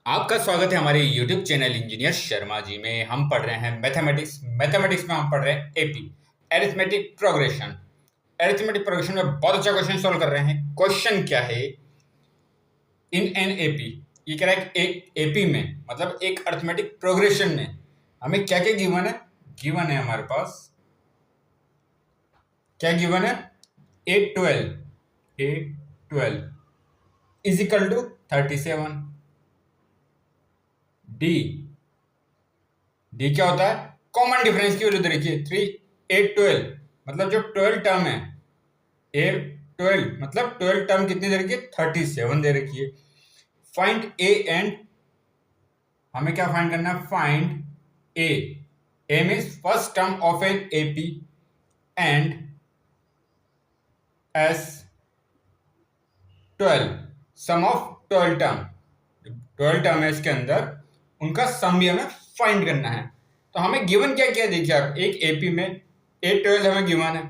आपका स्वागत है हमारे YouTube channel engineer Sharma ji में। हम पढ़ रहे हैं मैथमेटिक्स में हम पढ़ रहे हैं AP, arithmetic progression. Arithmetic progression में बहुत अच्छा क्वेश्चन सॉल्व कर रहे हैं। क्वेश्चन क्या है? इन एन एपी, ये कह रहा है कि एक एपी में मतलब एक अरिथमेटिक प्रोग्रेशन में हमें क्या क्या गिवन है। गिवन है हमारे पास, क्या गिवन है? 812 is equal to 37। D d क्या होता है? कॉमन डिफरेंस की वैल्यू दे रखी है 3 8 12, मतलब जो 12 टर्म है, ए 12 मतलब 12 टर्म कितनी दे रखी है? 37 दे रखी है। फाइंड ए एंड, हमें क्या फाइंड करना है? Find a. A means first term of an AP and S 12, sum of 12 term. 12 term है इसके अंदर, उनका सम भी हमें फाइंड करना है। तो हमें गिवन क्या क्या देखिए आप, एक एपी में 812 हमें गिवन है,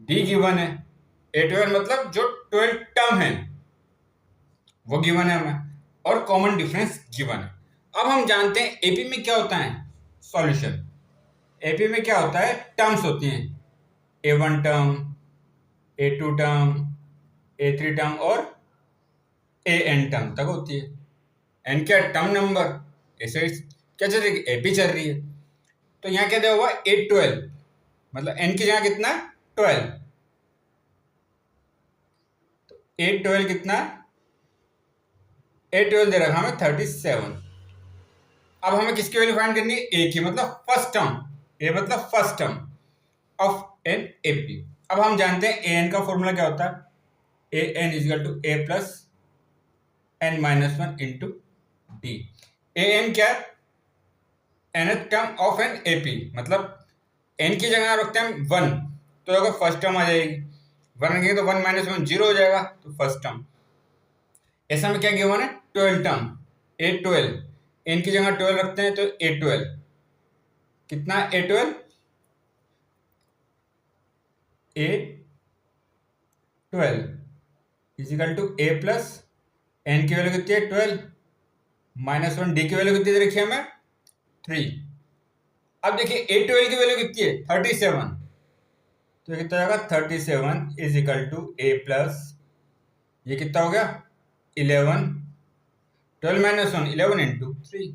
डी गिवन है, 812 मतलब जो 12 टर्म है वो गिवन है हमें, और कॉमन डिफरेंस गिवन है। अब हम जानते हैं एपी में क्या होता है सॉल्यूशन। एपी में क्या होता है? टर्म्स होती हैं, A1 term, A2 term, A3 term और AN टर्म तक होती है। एन क्या? Term number. ऐसे क्या चल रही है? एपी चल रही है। तो यहाँ क्या दिया हुआ? 812, मतलब एन की जगह कितना? 12। तो 812 कितना? 812 दे रखा हमें 37। अब हमें किसकी वैल्यू फाइंड करनी है? ए की, मतलब फर्स्ट टर्म। ए मतलब first term of an AP. अब हम जानते हैं ए एन का फॉर्मूला क्या होता है? A n equal to a plus n minus one into d. A n क्या? nth term of an AP, मतलब एन की जगह रखते हैं हम 1, तो अगर फर्स्ट टर्म आ जाएगी। 1 रखेंगे तो 1 माइनस 1 0 हो जाएगा, तो फर्स्ट टर्म। ऐसा में क्या गिवन है? 12 टर्म, A12। एन की जगह 12 रखते हैं तो A12 कितना? A12 is equal to a plus n की वैल्यू कितनी है? 12 माइनस 1, डी की वैल्यू कितनी दे रखी है हमें? 3। अब देखिए A12 की वैल्यू कितनी है? 37, तो कितना होगा? 37 इजिकल टू ए प्लस, ये कितना हो गया? 11, 12 माइनस 1 11 इंटू 3,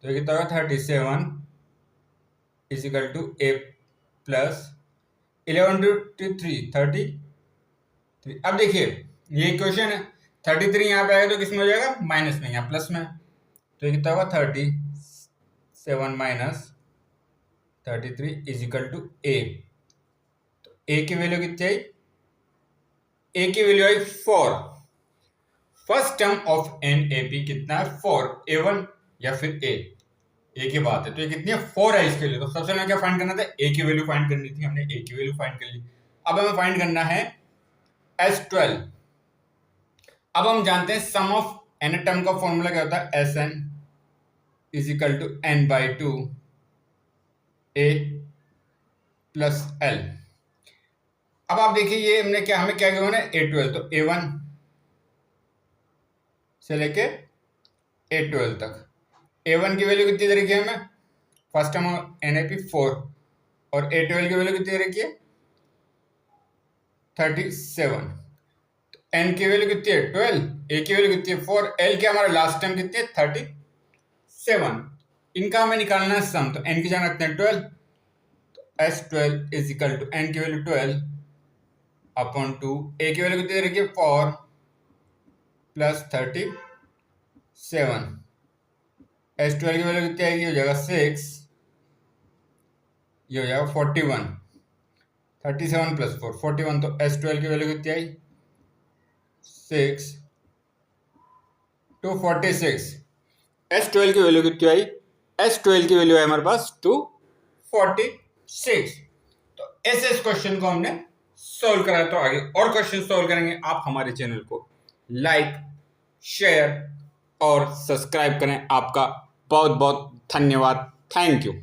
तो ये कितना होगा? 37 is equal to a plus 11 to 3 33। अब देखिए ये इक्वेशन है, 33 यहाँ पे आएगा तो किसमें हो जाएगा? माइनस में, यहाँ प्लस में। तो ये कितना होगा? 37 माइनस 33 इजिकल टू ए। तो ए की वैल्यू कितनी आई? ए की वैल्यू आई 4। First term of an A P कितना है? 4। A1 या फिर ए की बात है, तो ये कितनी है? 4 है इसके लिए। तो सबसे पहले क्या फाइंड करना था? ए की वैल्यू फाइंड करनी थी, हमने ए की वैल्यू फाइंड कर ली। अब हमें फाइंड करना है S12। अब हम जानते हैं सम ऑफ एन टर्म का फॉर्मूला क्या होता है? Sn is equal to n by 2 a plus l। अब आप देखिए ये हमने क्या, हमें क्या गिवन है? A12, तो A1 से लेके A12 तक। A1 की वैल्यू कितनी दे रखी है हमें? फर्स्ट टर्म NAP 4, और A12 की वैल्यू कितनी दे रखी है? 37। तो n की वैल्यू कितनी है? 12, a की वैल्यू कितनी है? 4, l की हमारा लास्ट टर्म कितनी है? 37। इनका हमें निकालना है सम, तो n की जगह रखते हैं 12, तो S12 is equal to n की वैल्यू 12 अपॉन 2, a की वैल्यू कितनी दे रखी है? 4 प्लस 37। S12 की वैल्यू कितनी आएगी? हो जाएगा 6, ये हो जाएगा 41। 37 प्लस 4 41, तो S12 की वैल्यू कितनी आई? 6 246। S12 की वैल्यू कितनी आई? S12 की वैल्यू है हमारे पास 246। तो ऐसे इस क्वेश्चन को हमने सोल्व करा। तो आगे और क्वेश्चन सोल्व करेंगे। आप हमारे चैनल को लाइक, शेयर और सब्सक्राइब करें। आपका बहुत बहुत धन्यवाद। Thank you.